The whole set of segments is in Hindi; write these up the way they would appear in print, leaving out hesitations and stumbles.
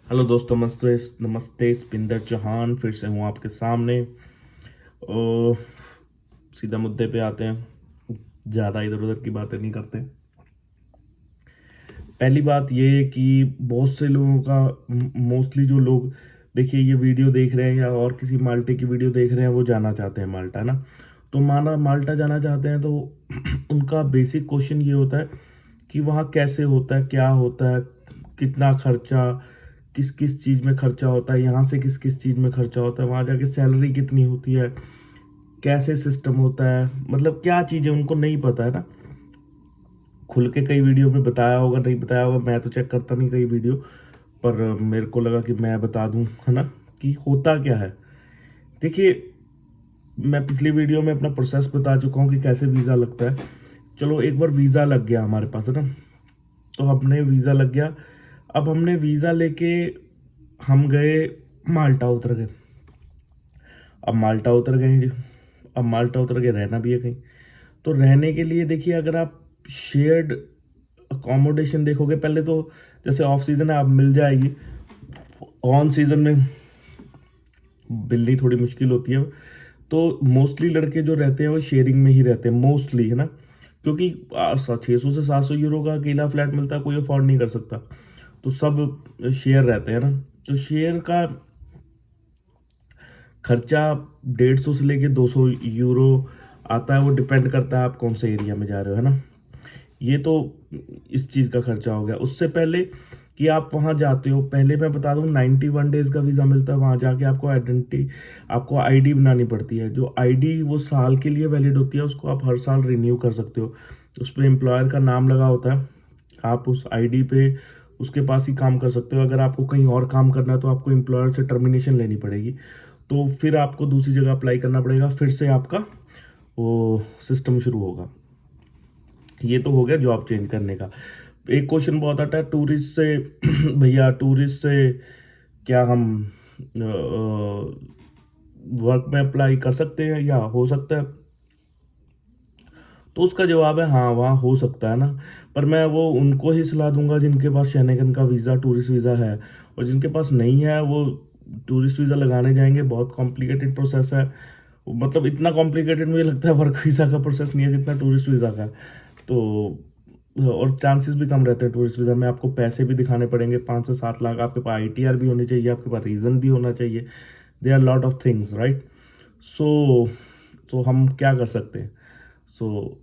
हेलो दोस्तों, नमस्ते नमस्ते। स्पिंदर चौहान फिर से हूँ आपके सामने। सीधा मुद्दे पे आते हैं, ज़्यादा इधर उधर की बातें नहीं करते। पहली बात ये कि बहुत से लोगों का मोस्टली जो लोग देखिए ये वीडियो देख रहे हैं या और किसी माल्टे की वीडियो देख रहे हैं, वो जाना चाहते हैं माल्टा, है ना। तो माना माल्टा जाना चाहते हैं तो उनका बेसिक क्वेश्चन ये होता है कि वहाँ कैसे होता है, क्या होता है, कितना खर्चा, किस किस चीज़ में खर्चा होता है, यहाँ से किस किस चीज़ में खर्चा होता है, वहाँ जाके सैलरी कितनी होती है, कैसे सिस्टम होता है, मतलब क्या चीज़ें उनको नहीं पता है ना। खुल के कई वीडियो में बताया होगा, नहीं बताया होगा, मैं तो चेक करता नहीं कई वीडियो, पर मेरे को लगा कि मैं बता दूं, है ना, कि होता क्या है। देखिए, मैं पिछली वीडियो में अपना प्रोसेस बता चुका हूँ कि कैसे वीज़ा लगता है। चलो, एक बार वीज़ा लग गया हमारे पास, है ना। तो हमने वीज़ा लग गया। अब हमने वीज़ा लेके हम गए, माल्टा उतर गए। अब माल्टा उतर गए जी। अब माल्टा उतर के रहना भी है कहीं। तो रहने के लिए देखिए, अगर आप शेयर्ड अकोमोडेशन देखोगे, पहले तो जैसे ऑफ सीजन है, आप मिल जाएगी। ऑन सीजन में मिलनी थोड़ी मुश्किल होती है। तो मोस्टली लड़के जो रहते हैं वो शेयरिंग में ही रहते हैं मोस्टली, है ना। क्योंकि 600 से 700 यूरो का अकेला फ्लैट मिलता है, कोई अफोर्ड नहीं कर सकता। तो सब शेयर रहते हैं ना। तो शेयर का खर्चा 150 से लेके 200 यूरो आता है। वो डिपेंड करता है आप कौन से एरिया में जा रहे हो, है ना। ये तो इस चीज़ का खर्चा हो गया। उससे पहले कि आप वहाँ जाते हो, पहले मैं बता दूँ, 91 डेज़ का वीज़ा मिलता है। वहाँ जाके आपको आइडेंटिटी, आपको आईडी बनानी पड़ती है। जो आईडी वो साल के लिए वैलिड होती है, उसको आप हर साल रिन्यू कर सकते हो। उस पर एम्प्लॉयर का नाम लगा होता है। आप उस आईडी पे उसके पास ही काम कर सकते हो। अगर आपको कहीं और काम करना है तो आपको एम्प्लॉयर से टर्मिनेशन लेनी पड़ेगी। तो फिर आपको दूसरी जगह अप्लाई करना पड़ेगा, फिर से आपका वो सिस्टम शुरू होगा। ये तो हो गया जॉब चेंज करने का। एक क्वेश्चन बहुत आता है टूरिस्ट से भैया, टूरिस्ट से क्या हम वर्क में अप्लाई कर सकते हैं या हो सकता है। तो उसका जवाब है हाँ, वहाँ हो सकता है ना। पर मैं वो उनको ही सलाह दूंगा जिनके पास शेनेगन का वीज़ा, टूरिस्ट वीज़ा है। और जिनके पास नहीं है, वो टूरिस्ट वीज़ा लगाने जाएंगे, बहुत कॉम्प्लिकेटेड प्रोसेस है। मतलब इतना कॉम्प्लिकेटेड मुझे लगता है वर्क वीज़ा का प्रोसेस नहीं है जितना टूरिस्ट वीज़ा का है। तो और चांसेस भी कम रहते हैं टूरिस्ट वीज़ा में। आपको पैसे भी दिखाने पड़ेंगे, 5 से 7 लाख। आपके पास आईटीआर भी होनी चाहिए, आपके पास रीज़न भी होना चाहिए। They are lot of things, right. So तो हम क्या कर सकते हैं। सो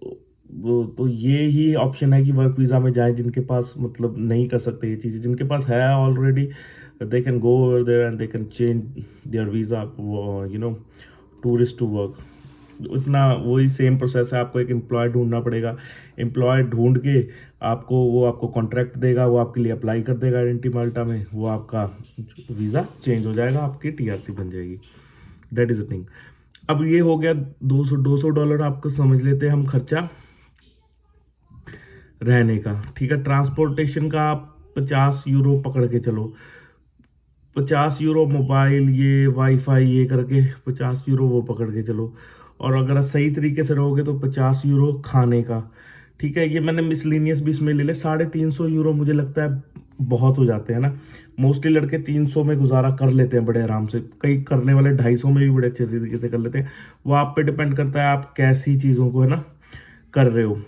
तो ये ही ऑप्शन है कि वर्क वीज़ा में जाएं। जिनके पास मतलब नहीं कर सकते ये चीज़ें, जिनके पास है already, they can go over there and they can change their visa, tourist to work. उतना वही सेम प्रोसेस है। आपको एक एम्प्लॉय ढूंढना पड़ेगा। एम्प्लॉय ढूंढ के आपको कॉन्ट्रैक्ट देगा, वो आपके लिए अप्लाई कर देगा आइडेंटी माल्टा में। वो आपका वीज़ा चेंज हो जाएगा, आपकी टीआरसी बन जाएगी। That is a thing. अब ये हो गया 200 $200 आपको समझ लेते हैं हम खर्चा रहने का, ठीक है। ट्रांसपोर्टेशन का आप 50 यूरो पकड़ के चलो। 50 यूरो मोबाइल, ये वाईफाई, ये करके 50 यूरो वो पकड़ के चलो। और अगर आप सही तरीके से रहोगे तो 50 यूरो खाने का, ठीक है। ये मैंने मिसलिनियस भी इसमें ले ले। 350 यूरो मुझे लगता है बहुत हो जाते हैं ना। मोस्टली लड़के 300 में गुजारा कर लेते हैं बड़े आराम से। कई करने वाले 250 में भी बड़े अच्छे तरीके से कर लेते हैं। वो आप पे डिपेंड करता है आप कैसी चीज़ों को, है ना, कर रहे हो।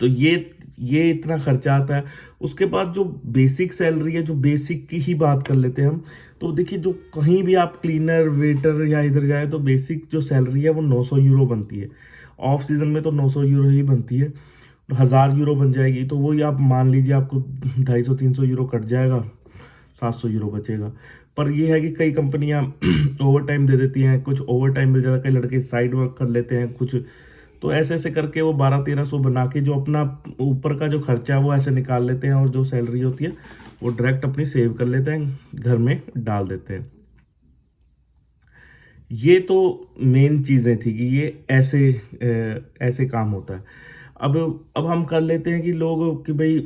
तो ये इतना खर्चा आता है। उसके बाद जो बेसिक सैलरी है, जो बेसिक की ही बात कर लेते हैं हम। तो देखिए, जो कहीं भी आप क्लीनर, वेटर या इधर जाए तो बेसिक जो सैलरी है वो 900 यूरो बनती है। ऑफ सीजन में तो 900 यूरो ही बनती है। 1000 यूरो बन जाएगी तो वही आप मान लीजिए, आपको 250-300 यूरो कट जाएगा, 700 यूरो बचेगा। पर यह है कि कई कंपनियां ओवर टाइम दे देती हैं, कुछ ओवर टाइम मिल जाता है, कई लड़के साइड वर्क कर लेते हैं कुछ। तो ऐसे ऐसे करके वो 1200-1300 बना के जो अपना ऊपर का जो खर्चा है वो ऐसे निकाल लेते हैं। और जो सैलरी होती है वो डायरेक्ट अपनी सेव कर लेते हैं, घर में डाल देते हैं। ये तो मेन चीज़ें थी कि ये ऐसे काम होता है। अब अब हम कर लेते हैं कि लोग कि भाई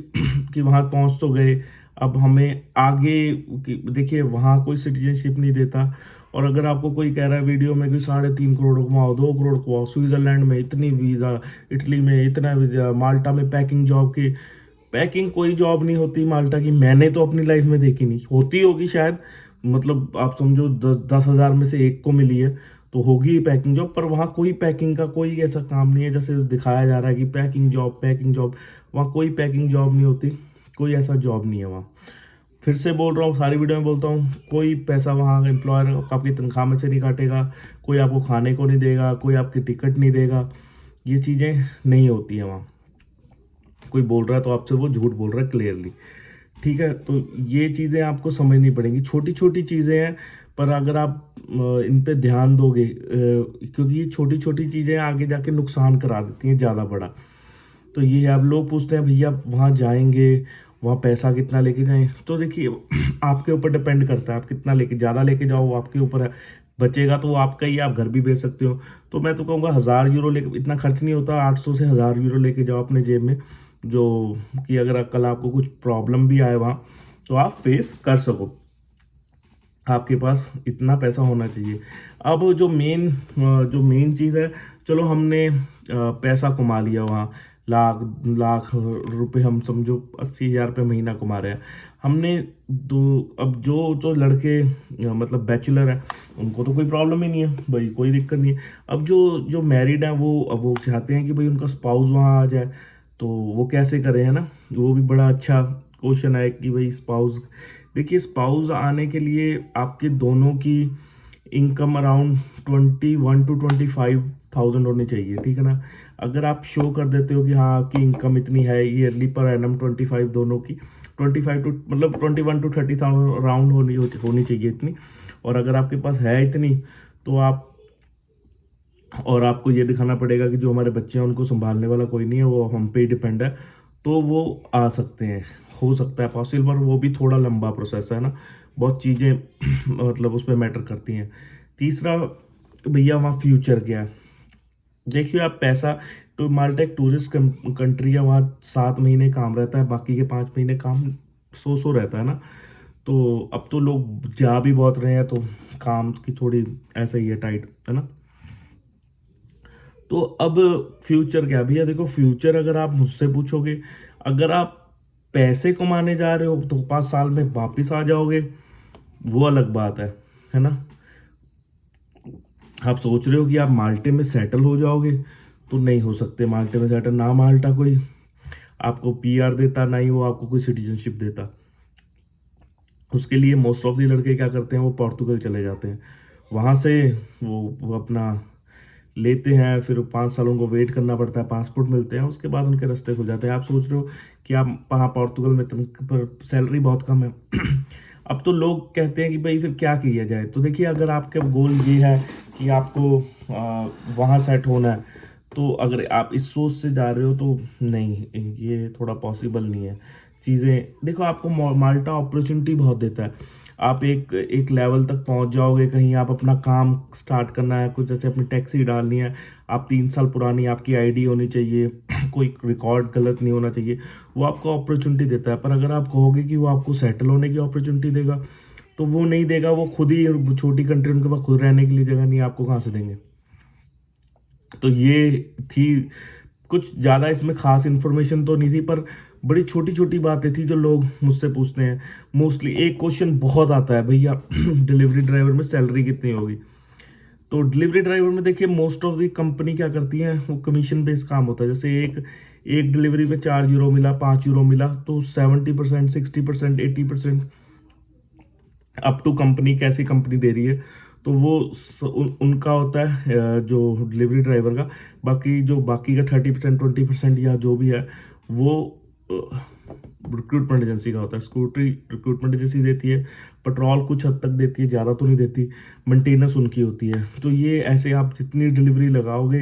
कि वहाँ पहुँच तो गए, अब हमें आगे देखिए, वहाँ कोई सिटीजनशिप नहीं देता। और अगर आपको कोई कह रहा है वीडियो में कि 3.5 करोड़ कमाओ, 2 करोड़ कमाओ, स्विट्जरलैंड में इतनी वीज़ा, इटली में इतना वीज़ा, माल्टा में पैकिंग जॉब की पैकिंग कोई जॉब नहीं होती माल्टा की, मैंने तो अपनी लाइफ में देखी नहीं। होती होगी शायद, मतलब आप समझो 10,000 में से एक को मिली है तो होगी ही पैकिंग जॉब, पर वहाँ कोई पैकिंग का कोई ऐसा काम नहीं है जैसे दिखाया जा रहा है कि पैकिंग जॉब पैकिंग जॉब। वहाँ कोई पैकिंग जॉब नहीं होती, कोई ऐसा जॉब नहीं है वहाँ। फिर से बोल रहा हूँ, सारी वीडियो में बोलता हूँ, कोई पैसा वहाँ एम्प्लॉयर आपकी तनख्वाह में से नहीं काटेगा, कोई आपको खाने को नहीं देगा, कोई आपकी टिकट नहीं देगा, ये चीज़ें नहीं होती हैं वहाँ। कोई बोल रहा है तो आपसे वो झूठ बोल रहा है क्लियरली, ठीक है। तो ये चीज़ें आपको समझनी पड़ेंगी, छोटी छोटी चीज़ें हैं, पर अगर आप इन पे ध्यान दोगे, क्योंकि ये छोटी छोटी चीज़ें आगे जाके नुकसान करा देती हैं ज़्यादा बड़ा। तो ये आप लोग पूछते हैं भैया वहाँ जाएंगे, वहाँ पैसा कितना लेके जाएं, तो देखिए आपके ऊपर डिपेंड करता है, आप कितना लेके, ज़्यादा लेके जाओ वो आपके ऊपर है, बचेगा तो वो आपका ही, आप घर भी भेज सकते हो। तो मैं तो कहूँगा 1,000 यूरो लेके, इतना खर्च नहीं होता, 800 से 1,000 यूरो लेके जाओ अपने जेब में, जो कि अगर कल आपको कुछ प्रॉब्लम भी आए वहाँ तो आप फेस कर सको, आपके पास इतना पैसा होना चाहिए। अब जो मेन चीज़ है, चलो हमने पैसा कमा लिया वहाँ, लाख लाख रुपए, हम समझो 80,000 रुपये महीना कमा रहे हैं हमने। दो अब जो जो लड़के मतलब बैचलर हैं उनको तो कोई प्रॉब्लम ही नहीं है भाई, कोई दिक्कत नहीं है। अब जो जो मैरिड हैं वो चाहते हैं कि भाई उनका स्पाउस वहाँ आ जाए, तो वो कैसे करें, है ना। वो भी बड़ा अच्छा क्वेश्चन है कि भाई स्पाउस, देखिए स्पाउस आने के लिए आपके दोनों की इनकम अराउंड 21 to 25,000 होनी चाहिए, ठीक है ना। अगर आप शो कर देते हो कि हाँ आपकी इनकम इतनी है ईयरली पर एनम 25 दोनों की, 25 टू मतलब 21 to 30,000 राउंड होनी चाहिए इतनी, और अगर आपके पास है इतनी तो आप, और आपको ये दिखाना पड़ेगा कि जो हमारे बच्चे हैं उनको संभालने वाला कोई नहीं है, वो हम पे डिपेंड है, तो वो आ सकते हैं, हो सकता है पॉसिबल, पर वो भी थोड़ा लंबा प्रोसेस है ना, बहुत चीज़ें मतलब उस पर मैटर करती हैं। तीसरा भैया वहाँ फ्यूचर क्या है, देखिए आप पैसा, तो माल्टा एक टूरिस्ट कंट्री है, वहाँ 7 महीने काम रहता है, बाकी के 5 महीने काम सो रहता है ना। तो अब तो लोग जा भी बहुत रहे हैं, तो काम की थोड़ी ऐसा ही है, टाइट है ना। तो अब फ्यूचर क्या भैया, देखो फ्यूचर अगर आप मुझसे पूछोगे, अगर आप पैसे कमाने जा रहे हो तो 5 साल में वापस आ जाओगे, वो अलग बात है ना। आप सोच रहे हो कि आप माल्टे में सेटल हो जाओगे, तो नहीं हो सकते माल्टे में सेटल, ना माल्टा कोई आपको पीआर देता, ना ही वो आपको कोई सिटीजनशिप देता। उसके लिए मोस्ट ऑफ दी लड़के क्या करते हैं, वो पोर्तुगल चले जाते हैं, वहाँ से वो अपना लेते हैं, फिर 5 साल उनको वेट करना पड़ता है, पासपोर्ट मिलते हैं, उसके बाद उनके रास्ते खुल जाते हैं। आप सोच रहे हो कि आप वहाँ पोर्तुगल में पर सैलरी बहुत कम है अब तो लोग कहते हैं कि भाई फिर क्या किया जाए, तो देखिए अगर आपका गोल ये है कि आपको वहाँ सेट होना है, तो अगर आप इस सोच से जा रहे हो तो नहीं, ये थोड़ा पॉसिबल नहीं है। चीज़ें देखो, आपको माल्टा अपॉर्चुनिटी बहुत देता है, आप एक एक लेवल तक पहुंच जाओगे, कहीं आप अपना काम स्टार्ट करना है, कुछ जैसे अपनी टैक्सी डालनी है, आप 3 साल पुरानी आपकी आईडी होनी चाहिए कोई रिकॉर्ड गलत नहीं होना चाहिए, वो आपको अपॉर्चुनिटी देता है। पर अगर आप कहोगे कि वो आपको सेटल होने की अपॉर्चुनिटी देगा, तो वो नहीं देगा, वो खुद ही, छोटी कंट्री उनके पास खुद रहने के लिए जगह नहीं है, आपको कहाँ से देंगे। तो ये थी, कुछ ज़्यादा इसमें खास इन्फॉर्मेशन तो नहीं थी, पर बड़ी छोटी छोटी बातें थी जो लोग मुझसे पूछते हैं। मोस्टली एक क्वेश्चन बहुत आता है, भैया डिलीवरी ड्राइवर में सैलरी कितनी होगी। तो डिलीवरी ड्राइवर में देखिए मोस्ट ऑफ दी कंपनी क्या करती है, वो कमीशन बेस्ड काम होता है। जैसे एक एक डिलीवरी पे 4 यूरो मिला, 5 यूरो मिला, तो 70%, 60%, 80% अप टू कंपनी, कैसी कंपनी दे रही है, तो वो उनका होता है जो डिलीवरी ड्राइवर का। बाकी जो बाकी का 30%, 20% या जो भी है, वो रिक्रूटमेंट एजेंसी का होता है। स्कूटरी रिक्रूटमेंट एजेंसी देती है, पेट्रोल कुछ हद तक देती है, ज़्यादा तो नहीं देती, मेंटेनेंस उनकी होती है। तो ये ऐसे आप जितनी डिलीवरी लगाओगे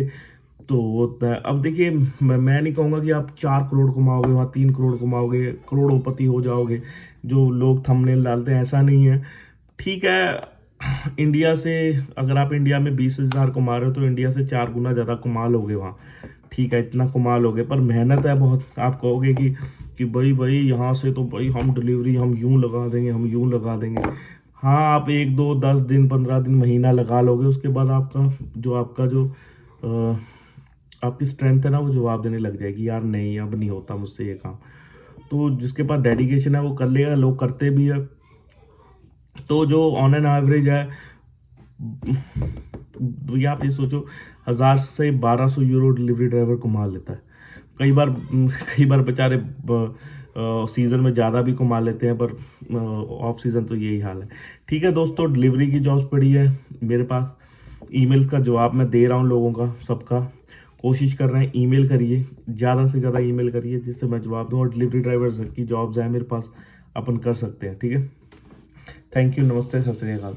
तो होता है। अब देखिए मैं नहीं कहूँगा कि आप 4 करोड़ कमाओगे, वहाँ 3 करोड़ कमाओगे, करोड़ोपति हो जाओगे, जो लोग थंबनेल डालते हैं, ऐसा नहीं है। ठीक है, इंडिया से अगर आप इंडिया में 20,000 कमा रहे हो, तो इंडिया से 4 गुना ज़्यादा कमा लोगे वहाँ, ठीक है, इतना कमा लोगे, पर मेहनत है बहुत। आप कहोगे कि भाई यहाँ से तो भाई हम डिलीवरी हम यूं लगा देंगे, हम यूं लगा देंगे। हाँ, आप 1, 2, 10 दिन, 15 दिन, महीना लगा लोगे, उसके बाद आपका जो आपकी स्ट्रेंथ है ना, वो जवाब देने लग जाएगी, यार नहीं अब नहीं होता मुझसे ये काम। तो जिसके पास डेडिकेशन है वो कर लेगा, लोग करते भी है। तो जो ऑन एन एवरेज है, या आप ये सोचो 1000 से 1200 यूरो डिलीवरी ड्राइवर कमा लेता है। कई बार बेचारे सीज़न में ज़्यादा भी कमा लेते हैं, पर ऑफ सीज़न तो यही हाल है। ठीक है दोस्तों, डिलीवरी की जॉब्स पड़ी है मेरे पास। ईमेल्स का जवाब मैं दे रहा हूँ लोगों का, सबका। कोशिश कर रहे हैं, ईमेल करिए, ज़्यादा से ज़्यादा ईमेल करिए जिससे मैं जवाब दूँ। और डिलीवरी ड्राइवर्स की जॉब्स हैं मेरे पास, अपन कर सकते हैं। ठीक है, थैंक यू, नमस्ते, सत श्री अकाल।